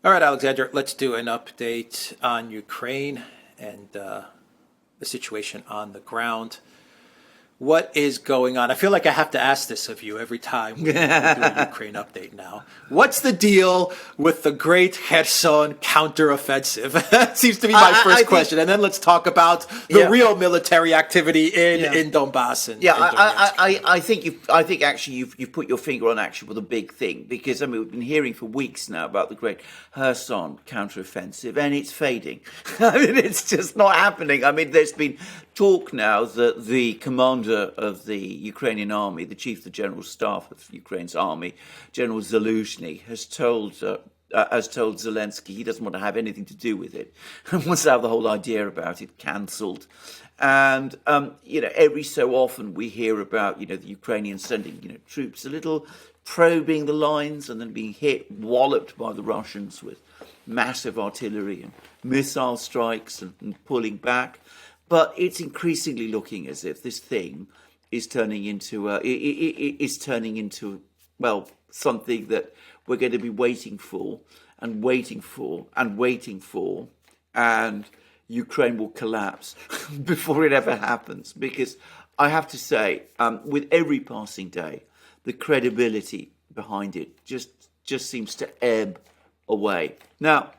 All right, Alexander, let's do an update on Ukraine and the situation on the ground. What is going on? I feel like I have to ask this of you every time we do a Ukraine update now. What's the deal with the great Kherson counteroffensive? That seems to be my first question. And then let's talk about the real military activity in Donbass. And I think actually you've put your finger on actually the big thing, because I mean we've been hearing for weeks now about the great Kherson counteroffensive, and it's fading. I mean it's just not happening. I mean there's been talk now that the commander of the Ukrainian army, the chief of the general staff of Ukraine's army, General Zaluzhny, has told Zelensky he doesn't want to have anything to do with it and wants to have the whole idea about it cancelled. And every so often we hear about the Ukrainians sending troops a little probing the lines and then being walloped by the Russians with massive artillery and missile strikes and pulling back. But it's increasingly looking as if this thing is turning into something that we're going to be waiting for, and Ukraine will collapse before it ever happens. Because I have to say, with every passing day, the credibility behind it just seems to ebb away. Now,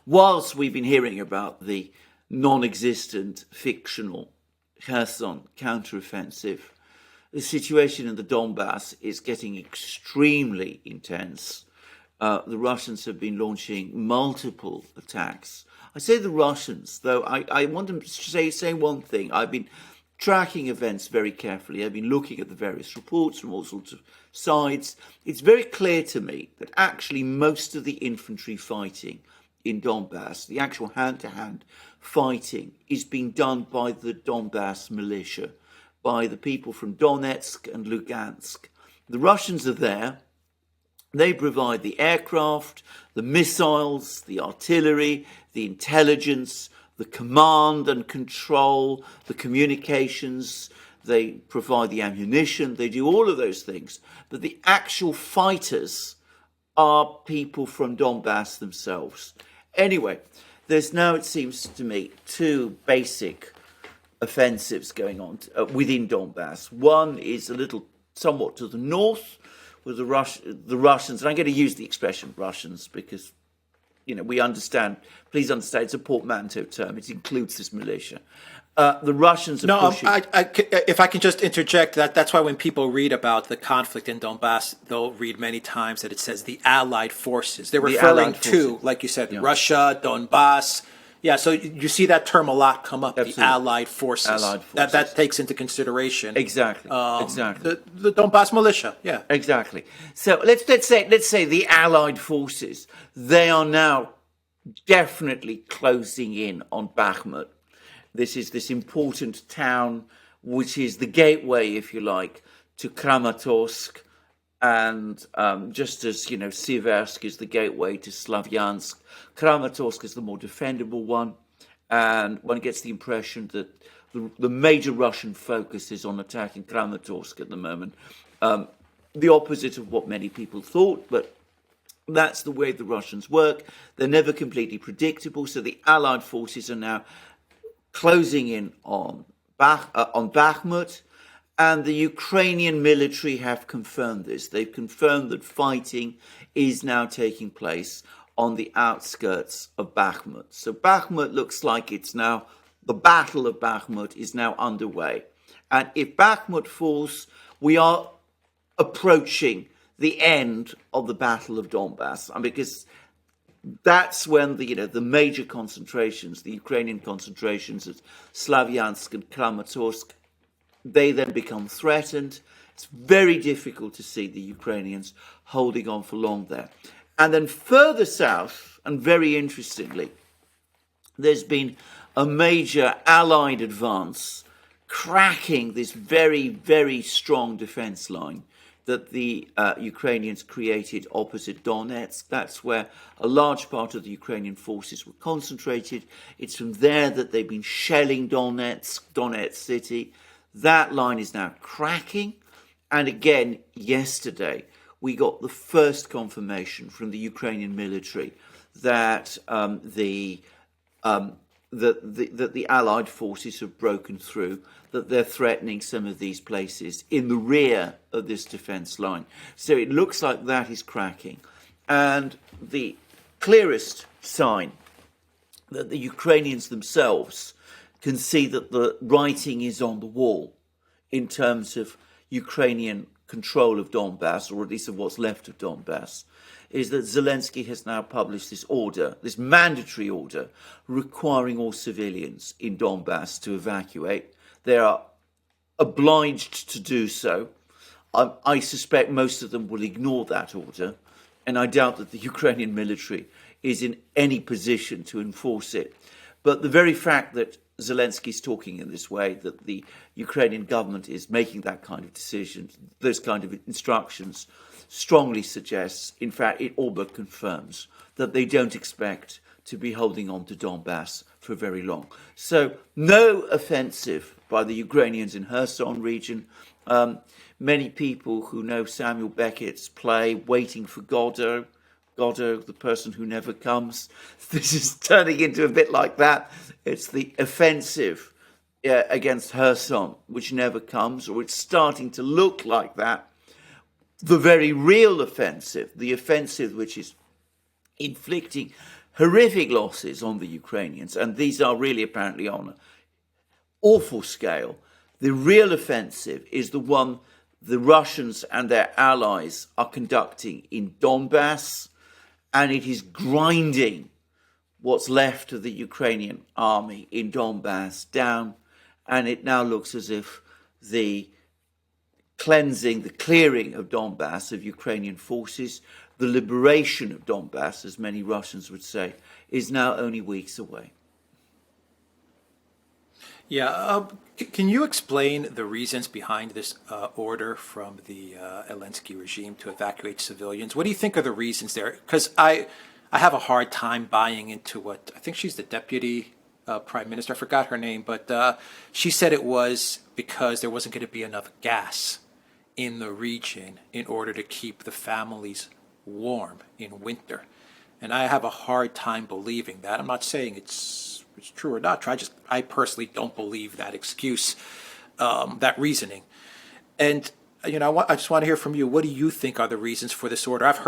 whilst we've been hearing about the non-existent, fictional Kherson counteroffensive, the situation in the Donbass is getting extremely intense. The Russians have been launching multiple attacks. I say the Russians, though I want to say one thing. I've been tracking events very carefully. I've been looking at the various reports from all sorts of sides. It's very clear to me that actually most of the infantry fighting in Donbass, the actual hand-to-hand fighting, is being done by the Donbass militia, by the people from Donetsk and Lugansk. The Russians are there. They provide the aircraft, the missiles, the artillery, the intelligence, the command and control, the communications. They provide the ammunition. They do all of those things. But the actual fighters are people from Donbass themselves. Anyway, there's now, it seems to me, two basic offensives going on within Donbass. One is somewhat to the north, with the Russians, and I'm going to use the expression Russians because, we understand, please understand, it's a portmanteau term. It includes this militia. The Russians are pushing... if I can just interject, that's why when people read about the conflict in Donbass, they'll read many times that it says the Allied forces. They're referring to, like you said, Russia, Donbass. Yeah, so you see that term a lot come up, Absolutely. The Allied forces. Allied forces. That takes into consideration exactly the Donbass militia. Yeah, exactly. So let's say the Allied forces, they are now definitely closing in on Bakhmut. This is this important town, which is the gateway, if you like, to Kramatorsk, and just as Siversk is the gateway to Slavyansk, Kramatorsk is the more defendable one, and one gets the impression that the major Russian focus is on attacking Kramatorsk at the moment. The opposite of what many people thought, but that's the way the Russians work. They're never completely predictable, so the Allied forces are now closing in on Bakhmut, and the Ukrainian military have confirmed this. They've confirmed that fighting is now taking place on the outskirts of Bakhmut. So Bakhmut looks like the Battle of Bakhmut is now underway. And if Bakhmut falls, we are approaching the end of the Battle of Donbass, because that's when the major concentrations, the Ukrainian concentrations at Slavyansk and Kramatorsk, they then become threatened. It's very difficult to see the Ukrainians holding on for long there. And then further south, and very interestingly, there's been a major Allied advance cracking this very, very strong defense line that the Ukrainians created opposite Donetsk. That's where a large part of the Ukrainian forces were concentrated. It's from there that they've been shelling Donetsk city. That line is now cracking. And again, yesterday, we got the first confirmation from the Ukrainian military that the Allied forces have broken through, that they're threatening some of these places in the rear of this defence line. So it looks like that is cracking. And the clearest sign that the Ukrainians themselves can see that the writing is on the wall in terms of Ukrainian control of Donbass, or at least of what's left of Donbass, is that Zelensky has now published this order, this mandatory order, requiring all civilians in Donbass to evacuate. They are obliged to do so. I suspect most of them will ignore that order, and I doubt that the Ukrainian military is in any position to enforce it. But the very fact that Zelensky is talking in this way, that the Ukrainian government is making that kind of decision, those kind of instructions, strongly suggests, in fact, it all but confirms that they don't expect to be holding on to Donbass for very long. So no offensive by the Ukrainians in Kherson region. Many people who know Samuel Beckett's play, Waiting for Godot, the person who never comes. This is turning into a bit like that. It's the offensive against Kherson, which never comes, or it's starting to look like that. The very real offensive, the offensive which is inflicting horrific losses on the Ukrainians, and these are really apparently on an awful scale. The real offensive is the one the Russians and their allies are conducting in Donbass, and it is grinding what's left of the Ukrainian army in Donbass down, and it now looks as if the cleansing, the clearing of Donbass of Ukrainian forces, the liberation of Donbass, as many Russians would say, is now only weeks away. Yeah, can you explain the reasons behind this order from the Zelensky regime to evacuate civilians? What do you think are the reasons there? Because I have a hard time buying into what, I think she's the deputy prime minister, I forgot her name, but she said it was because there wasn't going to be enough gas in the region in order to keep the families warm in winter. And I have a hard time believing that. I'm not saying it's true or not true. I personally don't believe that excuse, that reasoning. And I just want to hear from you. What do you think are the reasons for this order? I've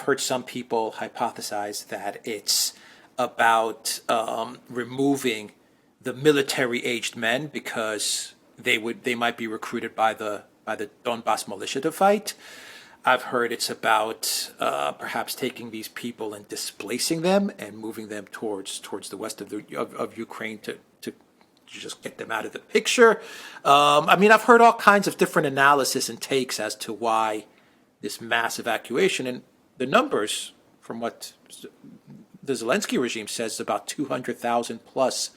heard some people hypothesize that it's about removing the military-aged men because they might be recruited by the Donbass militia to fight. I've heard it's about perhaps taking these people and displacing them and moving them towards the west of Ukraine to just get them out of the picture. I've heard all kinds of different analysis and takes as to why this mass evacuation, and the numbers from what the Zelensky regime says is about 200,000 plus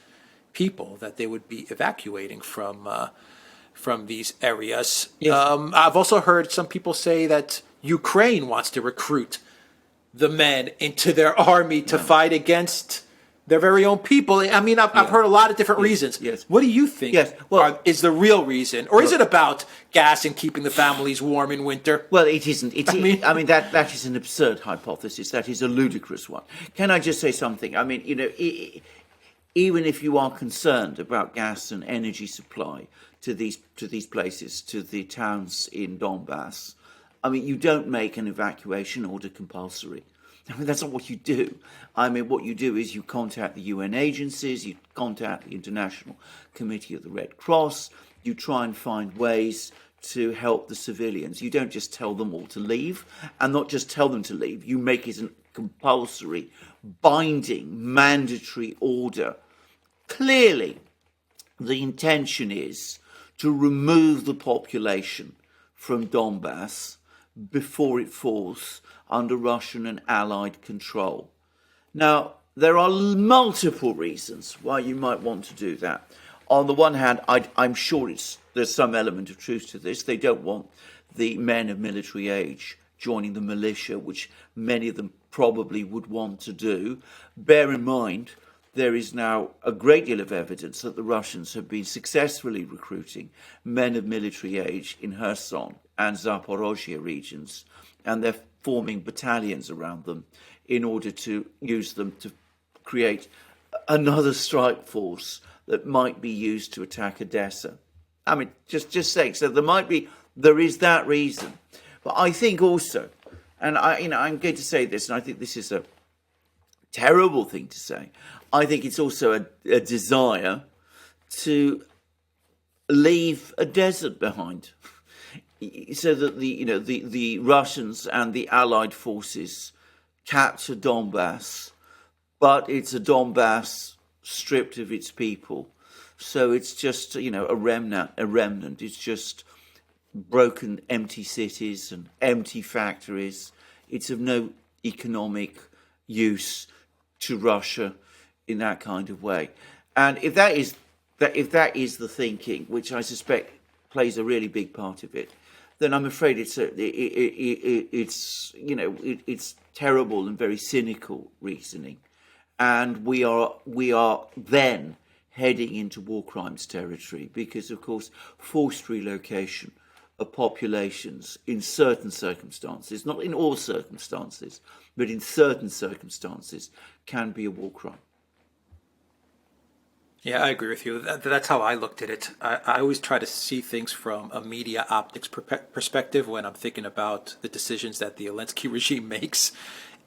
people that they would be evacuating from these areas. Yes. I've also heard some people say that Ukraine wants to recruit the men into their army to fight against their very own people. I've heard a lot of different reasons. Yes. What do you think is the real reason? Or is it about gas and keeping the families warm in winter? Well, it isn't. That is an absurd hypothesis. That is a ludicrous one. Can I just say something? Even if you are concerned about gas and energy supply to these places, to the towns in Donbass, you don't make an evacuation order compulsory. That's not what you do. What you do is you contact the UN agencies, you contact the International Committee of the Red Cross, you try and find ways to help the civilians. You don't just tell them all to leave, and not just tell them to leave, you make it a compulsory, binding, mandatory order. Clearly, the intention is to remove the population from Donbass before it falls under Russian and Allied control. Now, there are multiple reasons why you might want to do that. On the one hand, I'm sure there's some element of truth to this. They don't want the men of military age joining the militia, which many of them probably would want to do. Bear in mind, there is now a great deal of evidence that the Russians have been successfully recruiting men of military age in Kherson and Zaporozhye regions, and they're forming battalions around them in order to use them to create another strike force that might be used to attack Odessa. I mean, just saying. So there is that reason, but I think also, and I'm going to say this, and I think this is a terrible thing to say. I think it's also a desire to leave a desert behind, so that the Russians and the Allied forces capture Donbass, but it's a Donbass stripped of its people. So it's just a remnant. It's just broken, empty cities and empty factories. It's of no economic use to Russia in that kind of way. And if that is the thinking, which I suspect plays a really big part of it, then I'm afraid it's terrible and very cynical reasoning, and we are then heading into war crimes territory, because of course forced relocation of populations in certain circumstances, not in all circumstances, but in certain circumstances, can be a war crime. Yeah, I agree with you. That's how I looked at it. I always try to see things from a media optics perspective when I'm thinking about the decisions that the Zelensky regime makes.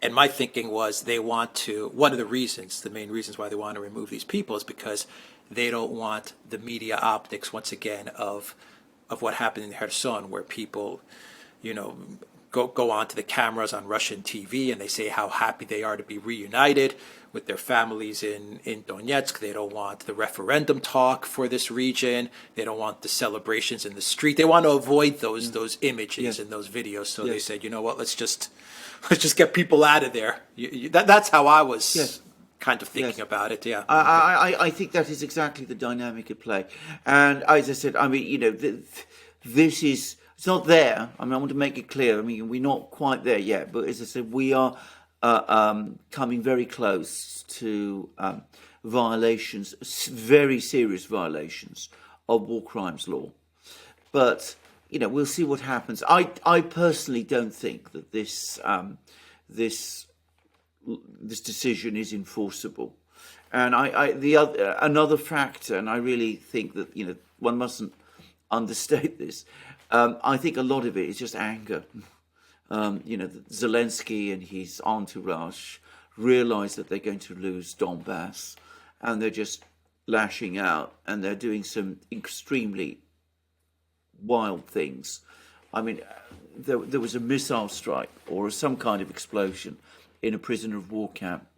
And my thinking was they want to, one of the main reasons why they want to remove these people is because they don't want the media optics, once again, of what happened in Kherson, where people, go onto the cameras on Russian TV and they say how happy they are to be reunited with their families in Donetsk. They don't want the referendum talk for this region. They don't want the celebrations in the street. They want to avoid those images and those videos. So they said, you know what, let's just get people out of there. That's how I was kind of thinking about it. Yeah, I think that is exactly the dynamic at play. And as I said, I mean, this is, it's not there. I mean, I want to make it clear. I mean, we're not quite there yet. But as I said, we are coming very close to violations, very serious violations of war crimes law. But we'll see what happens. I personally don't think that this decision is enforceable. And another factor, and I really think that one mustn't understate this. I think a lot of it is just anger. Zelensky and his entourage realize that they're going to lose Donbass, and they're just lashing out, and they're doing some extremely wild things. I mean, there was a missile strike or some kind of explosion in a prisoner of war camp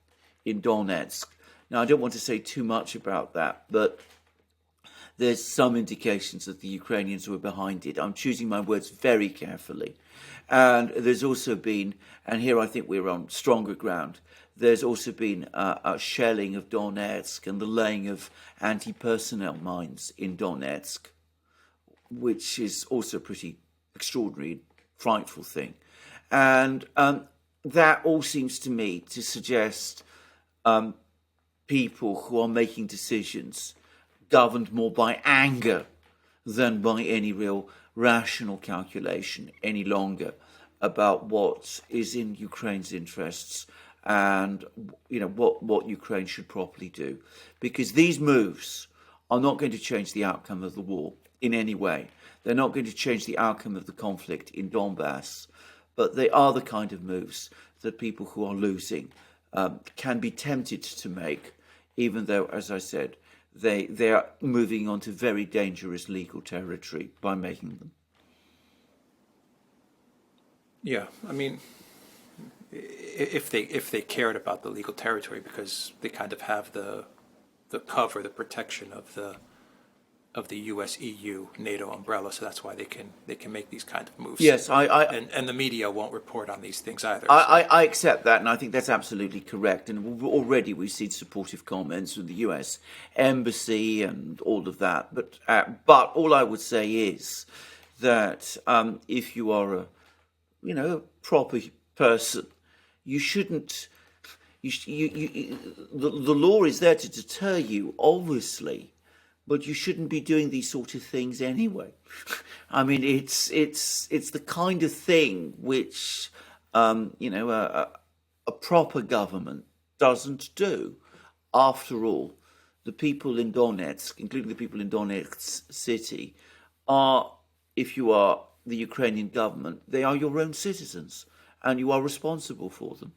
in Donetsk. Now, I don't want to say too much about that, but there's some indications that the Ukrainians were behind it. I'm choosing my words very carefully. And there's also been, and here I think we're on stronger ground, there's also been a shelling of Donetsk and the laying of anti-personnel mines in Donetsk, which is also a pretty extraordinary, frightful thing. And that all seems to me to suggest people who are making decisions governed more by anger than by any real rational calculation any longer about what is in Ukraine's interests and what Ukraine should properly do. Because these moves are not going to change the outcome of the war in any way. They're not going to change the outcome of the conflict in Donbass, but they are the kind of moves that people who are losing can be tempted to make, even though, as I said, they are moving onto very dangerous legal territory by making them. Yeah, I mean, if they cared about the legal territory, because they kind of have the cover, the protection of the U.S., EU, NATO umbrella, so that's why they can make these kind of moves. Yes, and the media won't report on these things either. I accept that, and I think that's absolutely correct. And already we've seen supportive comments from the U.S. Embassy and all of that. But all I would say is that if you are a proper person, you shouldn't. The law is there to deter you, obviously. But you shouldn't be doing these sort of things anyway. I mean, it's the kind of thing which a proper government doesn't do. After all, the people in Donetsk, including the people in Donetsk city, are, if you are the Ukrainian government, they are your own citizens, and you are responsible for them.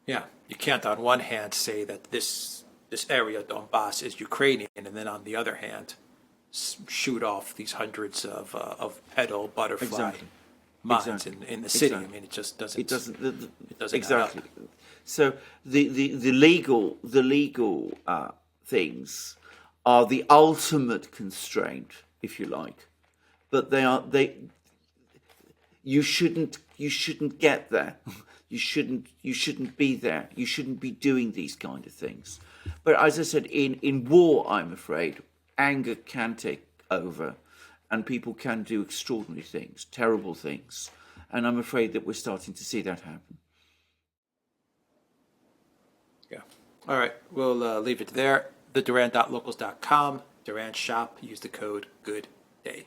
Yeah, you can't on one hand say that this area Donbass is Ukrainian, and then on the other hand, shoot off these hundreds of petal butterfly Exactly. mines Exactly. in the city. Exactly. I mean, it just doesn't. It doesn't. It doesn't Exactly. add up. So the legal things are the ultimate constraint, if you like, but they you shouldn't get there. You shouldn't be there. You shouldn't be doing these kind of things. But as I said, in war, I'm afraid anger can take over, and people can do extraordinary things, terrible things, and I'm afraid that we're starting to see that happen. Yeah. All right, we'll leave it there. The Duran.locals.com, Duran shop. Use the code Good Day.